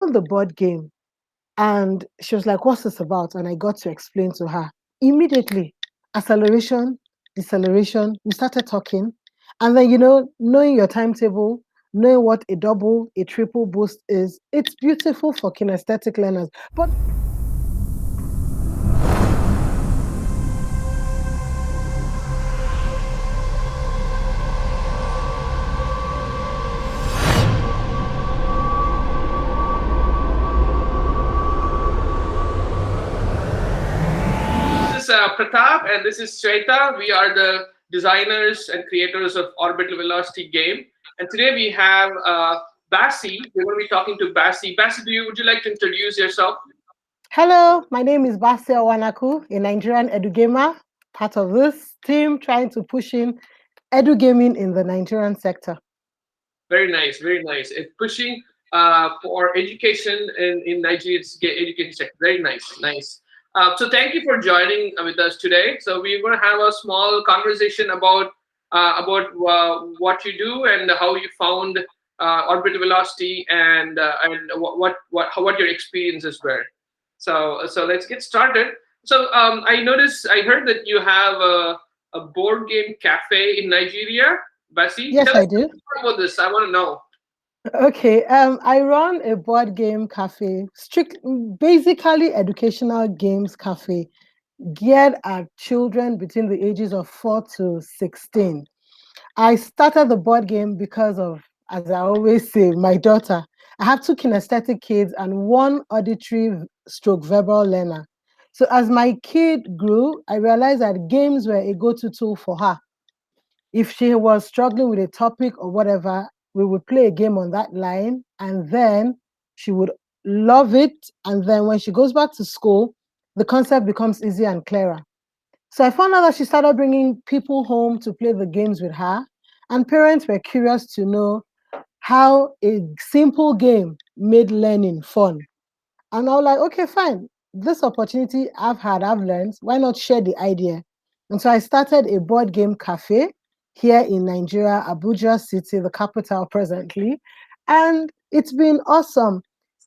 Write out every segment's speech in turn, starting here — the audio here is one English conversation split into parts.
opened the board game and she was like, "What's this about?" And I got to explain to her. Immediately, acceleration, deceleration, we started talking. And then, knowing your timetable, knowing what a double, a triple boost is, it's beautiful for kinesthetic learners. But This is Pratap and this is Shweta. We are the designers and creators of Orbital Velocity game. And today we have Bassey. We're going to be talking to Bassey. Bassey, would you like to introduce yourself? hello, my name is Bassey Wanaku, a Nigerian edugamer, part of this team trying to push in edugaming in the Nigerian sector. Very nice, very nice. It's pushing for education in Nigeria's education sector. Very nice, nice. So thank you for joining with us today. So we're going to have a small conversation about what you do and how you found orbital velocity and what your experiences were. So let's get started. So I heard that you have a board game cafe in Nigeria. Basi, Yes, tell us I do. more about this. I want to know. Okay, I run a board game cafe, basically educational games cafe, geared at children between the ages of 4 to 16. I started the board game because of, as I always say, my daughter. I have two kinesthetic kids and one auditory stroke verbal learner. So as my kid grew, I realized that games were a go-to tool for her. If she was struggling with a topic or whatever, we would play a game on that line and then she would love it. And then when she goes back to school, the concept becomes easier and clearer. So I found out that she started bringing people home to play the games with her, and parents were curious to know how a simple game made learning fun. And I was like, okay, fine. This opportunity I've learned. Why not share the idea? And so I started a board game cafe here in Nigeria, Abuja City, the capital presently. And it's been awesome.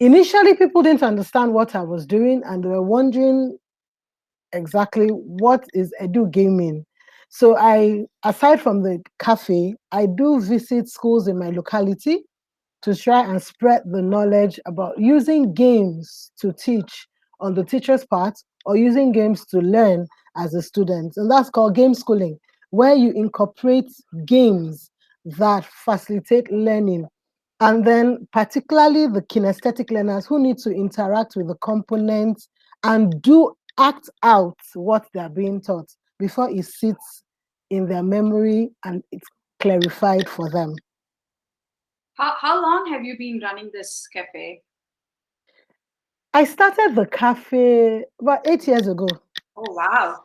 Initially, people didn't understand what I was doing and they were wondering exactly what is edu gaming. So aside from the cafe, I do visit schools in my locality to try and spread the knowledge about using games to teach on the teacher's part or using games to learn as a student. And that's called game schooling, where you incorporate games that facilitate learning. And then, particularly the kinesthetic learners who need to interact with the components and do act out what they're being taught before it sits in their memory and it's clarified for them. How long have you been running this cafe? I started the cafe about 8 years ago. Oh, wow.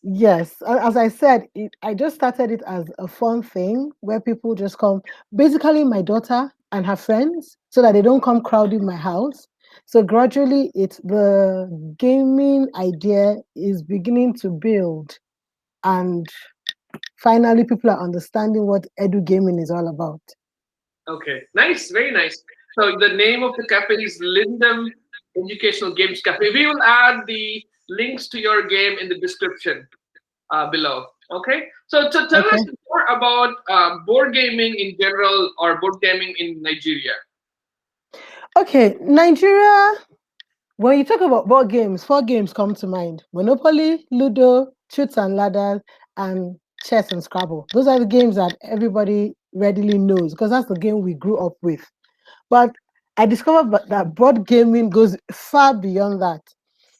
Yes, as I said, I just started it as a fun thing where people just come, basically my daughter and her friends, so that they don't come crowding my house. So gradually, the gaming idea is beginning to build, and finally, people are understanding what edu gaming is all about. Okay, nice, very nice. So the name of the cafe is Lindem Educational Games Cafe. We will add the links to your game in the description below. Okay, so tell Okay. us more about board gaming in general or board gaming in Nigeria. Okay, Nigeria. When you talk about board games, four games come to mind: Monopoly, Ludo, Truth and Ladders, and Chess and Scrabble. Those are the games that everybody readily knows because that's the game we grew up with. But I discovered that board gaming goes far beyond that.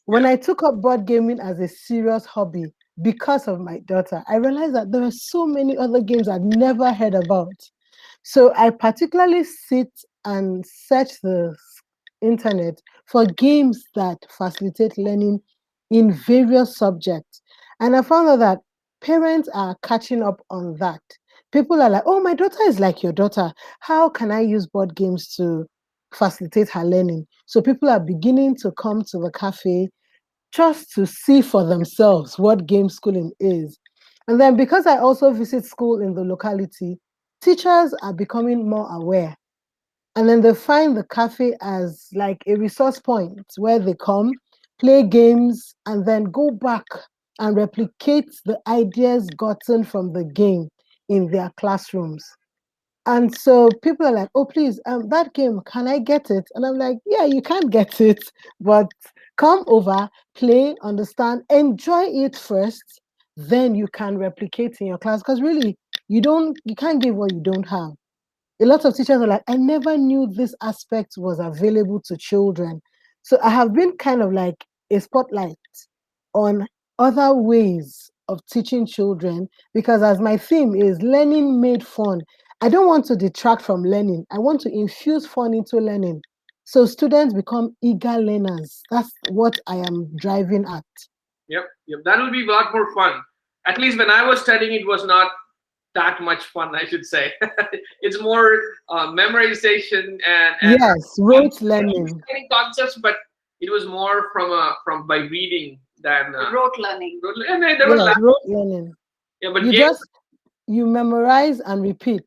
When Yeah. I took up board gaming as a serious hobby because of my daughter, I realized that there are so many other games I'd never heard about. So I particularly sit and search the internet for games that facilitate learning in various subjects. And I found out that parents are catching up on that. People are like, oh, my daughter is like your daughter. How can I use board games to facilitate her learning? So people are beginning to come to the cafe just to see for themselves what game schooling is. And then because I also visit school in the locality, teachers are becoming more aware And then they find the cafe as like a resource point where they come, play games, and then go back and replicate the ideas gotten from the game in their classrooms. And so people are like, oh, please, that game, can I get it? And I'm like, yeah, you can get it, but come over, play, understand, enjoy it first, then you can replicate in your class. Because really, you can't give what you don't have. A lot of teachers are like, I never knew this aspect was available to children. So I have been kind of like a spotlight on other ways of teaching children because, as my theme is learning made fun, I don't want to detract from learning. I want to infuse fun into learning. So students become eager learners. That's what I am driving at. Yep, yep. That will be a lot more fun. At least when I was studying, it was not that much fun, I should say. It's more memorization and Yes, rote learning. understanding concepts, but it was more from by reading than Rote learning. and then there was Yes, rote learning. yeah, but You games, just you memorize and repeat.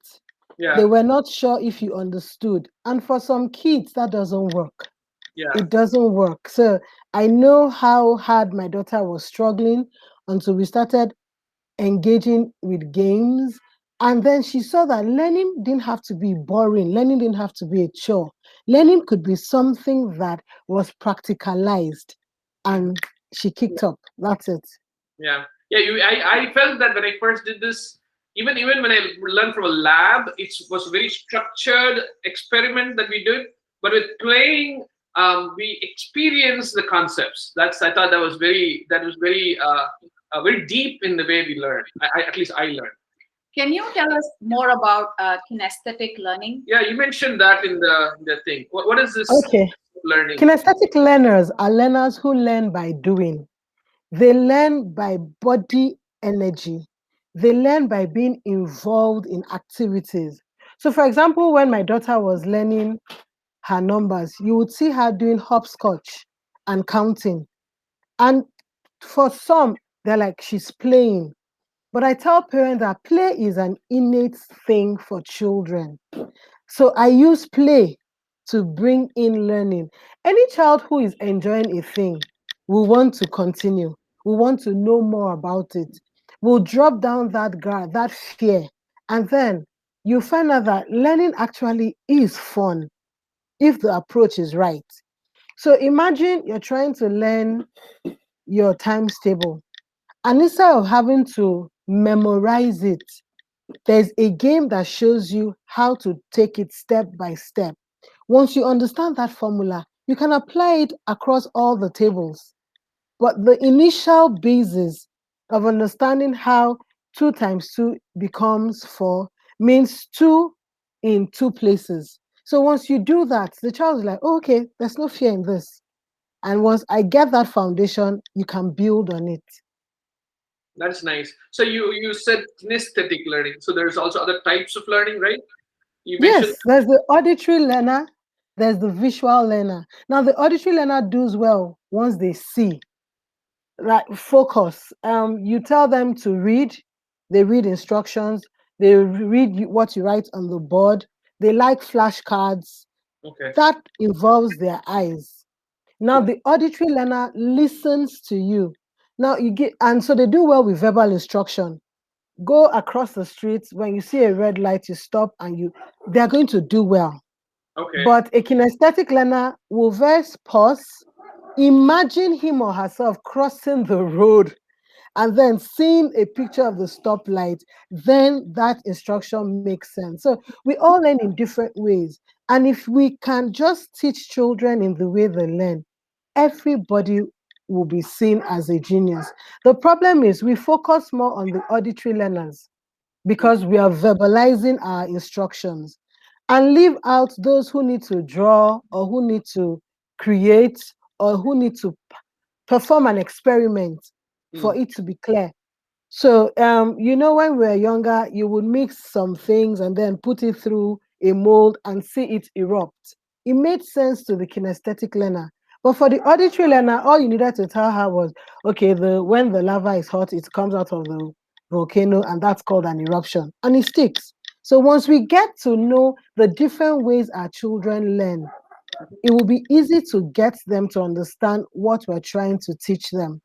yeah, They were not sure if you understood. And for some kids, that doesn't work. yeah, It doesn't work. So I know how hard my daughter was struggling until we started engaging with games. And then she saw that learning didn't have to be boring, learning didn't have to be a chore. Learning could be something that was practicalized. And she kicked up. That's it. yeah, yeah. I felt that when I first did this, even when I learned from a lab, it was very structured experiment that we did. But with playing, we experienced the concepts. I thought that was very deep in the way we learned. At least I learned. Can you tell us more about kinesthetic learning? Yeah, you mentioned that in the thing. What is this Okay. learning? Kinesthetic learners are learners who learn by doing. They learn by body energy. They learn by being involved in activities. So, for example, when my daughter was learning her numbers, you would see her doing hopscotch and counting. And for some, they're like, she's playing. But I tell parents that play is an innate thing for children. So I use play to bring in learning. Any child who is enjoying a thing will want to continue, will want to know more about it, will drop down that guard, that fear. And then you find out that learning actually is fun if the approach is right. So imagine you're trying to learn your times table, and instead of having to memorize it, there's a game that shows you how to take it step by step. Once you understand that formula, you can apply it across all the tables. But the initial basis of understanding how 2 times 2 becomes 4 means 2 in 2 places. So once you do that, the child is like, oh, okay, there's no fear in this. And once I get that foundation, you can build on it. That's nice. So you said kinesthetic learning. So there's also other types of learning, right? You mentioned. Yes, there's the auditory learner, there's the visual learner. Now, the auditory learner does well once they see, like focus. You tell them to read, they read instructions, they read what you write on the board, they like flashcards. Okay. That involves their eyes. Now, the auditory learner listens to you. Now, you get, and so they do well with verbal instruction. Go across the street, when you see a red light, you stop and they're going to do well. Okay. But a kinesthetic learner will first pause, imagine him or herself crossing the road, and then seeing a picture of the stoplight, then that instruction makes sense. So we all learn in different ways. And if we can just teach children in the way they learn, everybody will be seen as a genius. The problem is we focus more on the auditory learners because we are verbalizing our instructions and leave out those who need to draw or who need to create or who need to perform an experiment for it to be clear. So, when we were younger, you would mix some things and then put it through a mold and see it erupt. It made sense to the kinesthetic learner. But for the auditory learner, all you needed to tell her was, okay, when the lava is hot, it comes out of the volcano, and that's called an eruption, and it sticks. So once we get to know the different ways our children learn, it will be easy to get them to understand what we're trying to teach them.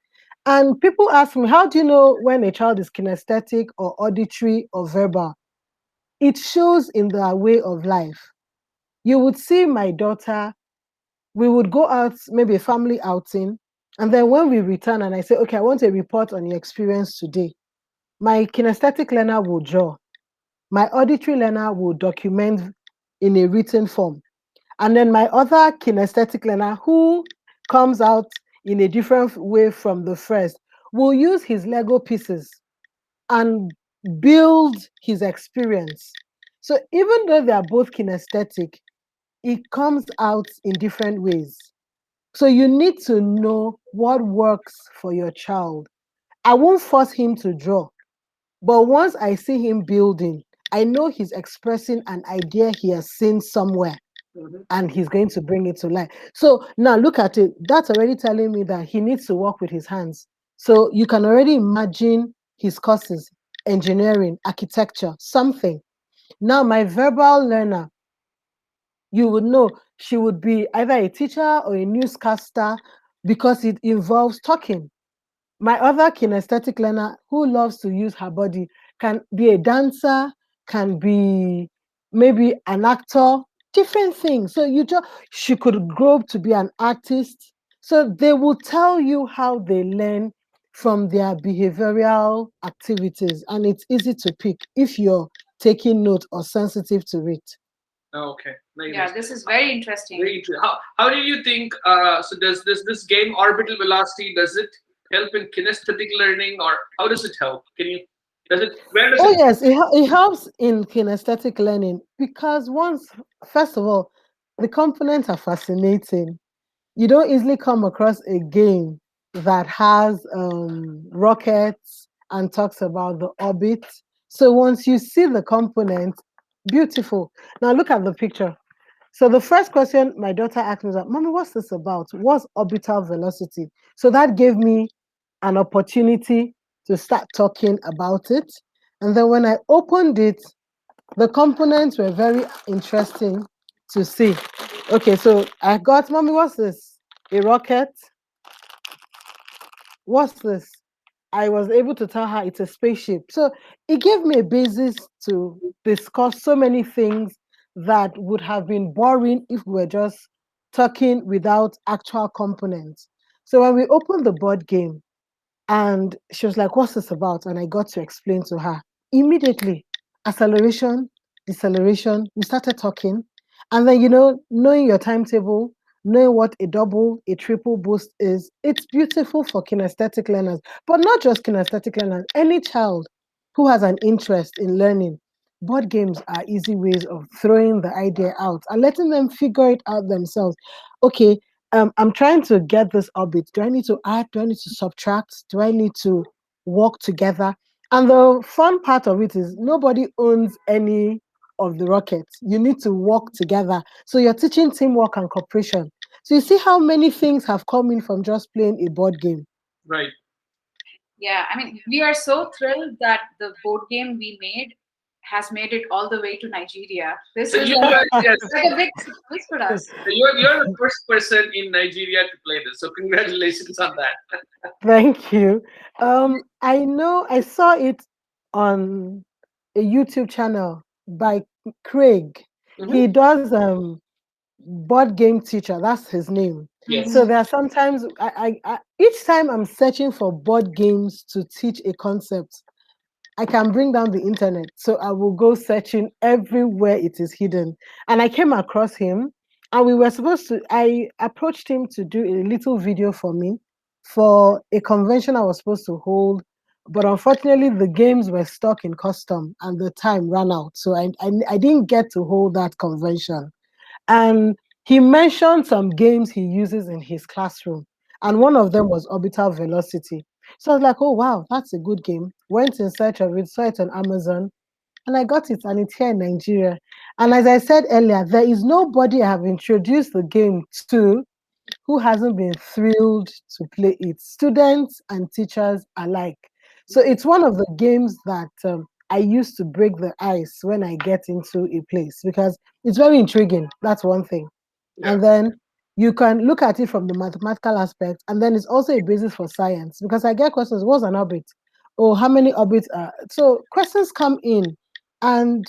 And people ask me, how do you know when a child is kinesthetic or auditory or verbal? It shows in their way of life. You would see my daughter, we would go out, maybe a family outing, and then when we return and I say, okay, I want a report on your experience today, my kinesthetic learner will draw, my auditory learner will document in a written form. And then my other kinesthetic learner, who comes out in a different way from the first, will use his Lego pieces and build his experience. So even though they are both kinesthetic, it comes out in different ways. So you need to know what works for your child. I won't force him to draw, but once I see him building, I know he's expressing an idea he has seen somewhere Mhm. and he's going to bring it to life. So now look at it. That's already telling me that he needs to work with his hands. So you can already imagine his courses, engineering, architecture, something. Now, my verbal learner, you would know she would be either a teacher or a newscaster because it involves talking. My other kinesthetic learner who loves to use her body can be a dancer, can be maybe an actor, different things. So she could grow up to be an artist. So they will tell you how they learn from their behavioral activities, and it's easy to pick if you're taking note or sensitive to it. Okay, very Yeah, nice. this is very interesting. Very interesting. How do you think? So does this game orbital velocity, does it help in kinesthetic learning, or how does it help? Can you does it where does Oh it yes, it helps in kinesthetic learning because first of all, the components are fascinating. You don't easily come across a game that has rockets and talks about the orbit. So once you see the components, beautiful. Now look at the picture. So the first question my daughter asked me was, "Mommy, what's this about? What's orbital velocity?" So that gave me an opportunity to start talking about it. And then when I opened it, the components were very interesting to see. Okay, so I got, "Mommy, what's this? A rocket? What's this?" I was able to tell her it's a spaceship. So it gave me a basis to discuss so many things that would have been boring if we were just talking without actual components. So when we opened the board game, and she was like, "What's this about?" And I got to explain to her. Immediately, acceleration, deceleration, we started talking. And then, knowing your timetable, knowing what a double, a triple boost is, it's beautiful for kinesthetic learners, but not just kinesthetic learners, any child who has an interest in learning. Board games are easy ways of throwing the idea out and letting them figure it out themselves. Okay, I'm trying to get this orbit. Do I need to add? Do I need to subtract? Do I need to work together? And the fun part of it is nobody owns any of the rockets. You need to work together. So you're teaching teamwork and cooperation. So you see how many things have come in from just playing a board game. right? Yeah, I mean, we are so thrilled that the board game we made has made it all the way to Nigeria. This So is you like, are yes, like a big success for us. you're the first person in Nigeria to play this. So congratulations on that. Thank you. I know I saw it on a YouTube channel by Craig. Mhm. He does board game teacher, that's his name. So Yes. Mhm. there are sometimes each time I'm searching for board games to teach a concept, I can bring down the internet. So I will go searching everywhere it is hidden. And I came across him, and I approached him to do a little video for me for a convention I was supposed to hold. But unfortunately, the games were stuck in custom and the time ran out. So I didn't get to hold that convention. And he mentioned some games he uses in his classroom. And one of them was Orbital Velocity. So I was like, oh, wow, that's a good game. Went in search of it, saw it on Amazon, and I got it, and it's here in Nigeria. And as I said earlier, there is nobody I have introduced the game to who hasn't been thrilled to play it, students and teachers alike. So it's one of the games that I used to break the ice when I get into a place because it's very intriguing. That's one thing. Yeah. And then you can look at it from the mathematical aspect, and then it's also a basis for science because I get questions: what's an orbit? Oh, how many orbits are so questions come in, and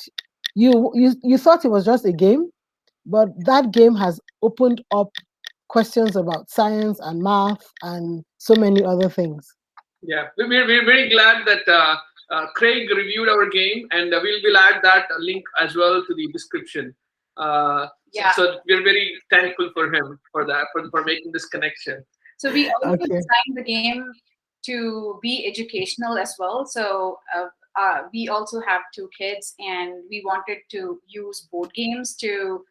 you thought it was just a game, but that game has opened up questions about science and math and so many other things. Yeah, we're very glad that Craig reviewed our game, and we'll add that link as well to the description. Yeah. So we're very thankful for him for that, for making this connection. So we also Okay. designed the game to be educational as well. So we also have two kids, and we wanted to use board games to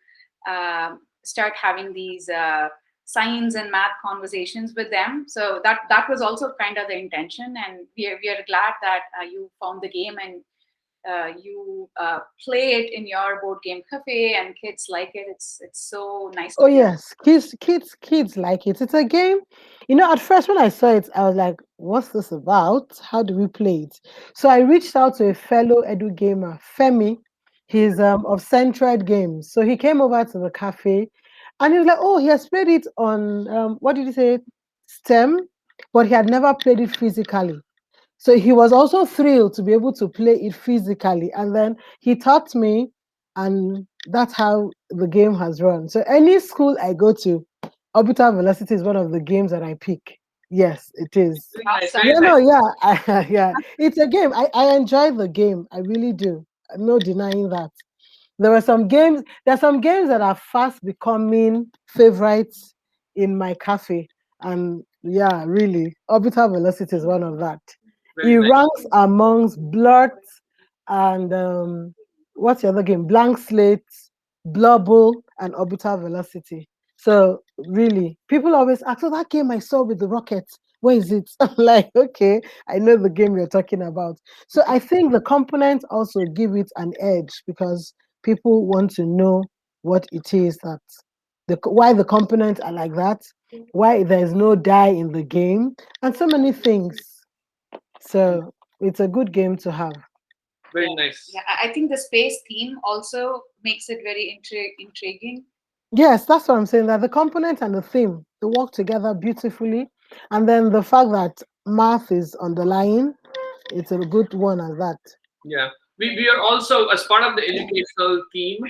start having these science and math conversations with them. So that was also kind of the intention, and we are glad that you found the game and you play it in your board game cafe, and kids like it. It's so nice Oh to hear. yes, kids like it. It's a game. At first when I saw it, I was like, "What's this about? How do we play it?" So I reached out to a fellow edu gamer, Femi. He's of Centred Games. So he came over to the cafe, and he was like, "Oh, he has played it on what did he say, STEM, but he had never played it physically." So he was also thrilled to be able to play it physically. And then he taught me, and that's how the game has run. So any school I go to, Orbital Velocity is one of the games that I pick. Yes, it is. Very nice, Awesome. very Yeah, nice. no, yeah, yeah. It's a game. I enjoy the game. I really do. No denying that. There are some games that are fast becoming favorites in my cafe. And yeah, really, Orbital Velocity is one of that. It Very nice. ranks amongst Blurt and what's the other game? Blank Slate, Blubble, and Orbital Velocity. So really, people always ask, "Oh, that game I saw with the rockets, where is it?" I'm like, okay, I know the game you're talking about. So I think the components also give it an edge because people want to know what it is that why the components are like that, why there's no die in the game, and so many things. So it's a good game to have. Very nice. Yeah, I think the space theme also makes it very intriguing. Yes, that's what I'm saying. That the component and the theme they work together beautifully, and then the fact that math is underlying, it's a good one as that. Yeah, we are also, as part of the educational team,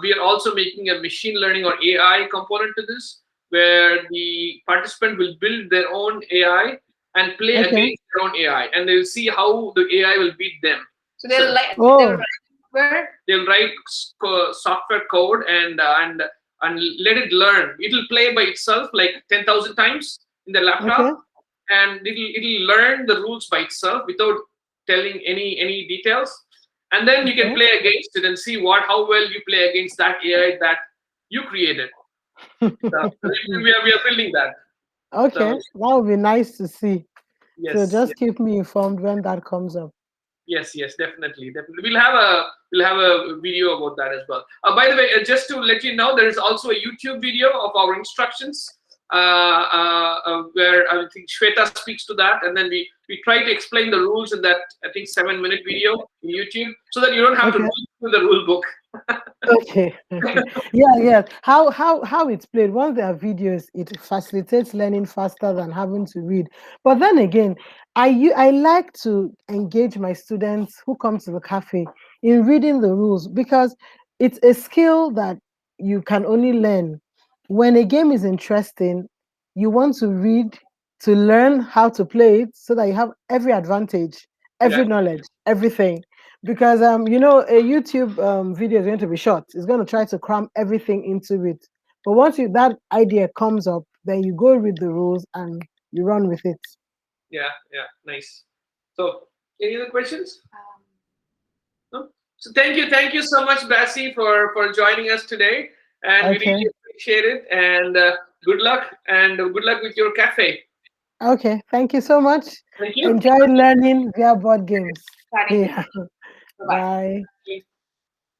we are also making a machine learning or AI component to this, where the participant will build their own AI and play Okay. against their own AI, and they'll see how the AI will beat them. So So they'll Oh, write where they'll write software code and let it learn. It'll play by itself like 10,000 times in the laptop, okay, and it'll learn the rules by itself without telling any details. And then you can okay, play against it and see what how well you play against that AI that you created. So we are building that. okay. So That would be nice to see. So yes, just yes. keep me informed when that comes up. Yes, yes, definitely, definitely. We'll have a video about that as well. By the way, just to let you know, there is also a YouTube video of our instructions, where I think Shweta speaks to that, and then we try to explain the rules in that, I think, 7-minute video in YouTube, so that you don't have to Okay. read through the rule book. Okay, okay. Yeah, yeah. How it's played. Once there are videos, it facilitates learning faster than having to read. But then again, I like to engage my students who come to the cafe in reading the rules because it's a skill that you can only learn. When a game is interesting, you want to read to learn how to play it so that you have every advantage, Yeah, every knowledge, everything because a YouTube video is going to be short. It's going to try to cram everything into it. But once that idea comes up, then you go read the rules and you run with it. yeah, yeah. Nice. So, any other questions? um, No? So thank you so much, Bassey, for joining us today, and we Okay. really appreciate it. And good luck with your cafe. Okay. Thank you so much. Thank you. Enjoy learning via board games. starting. Yeah. Bye bye. Bye.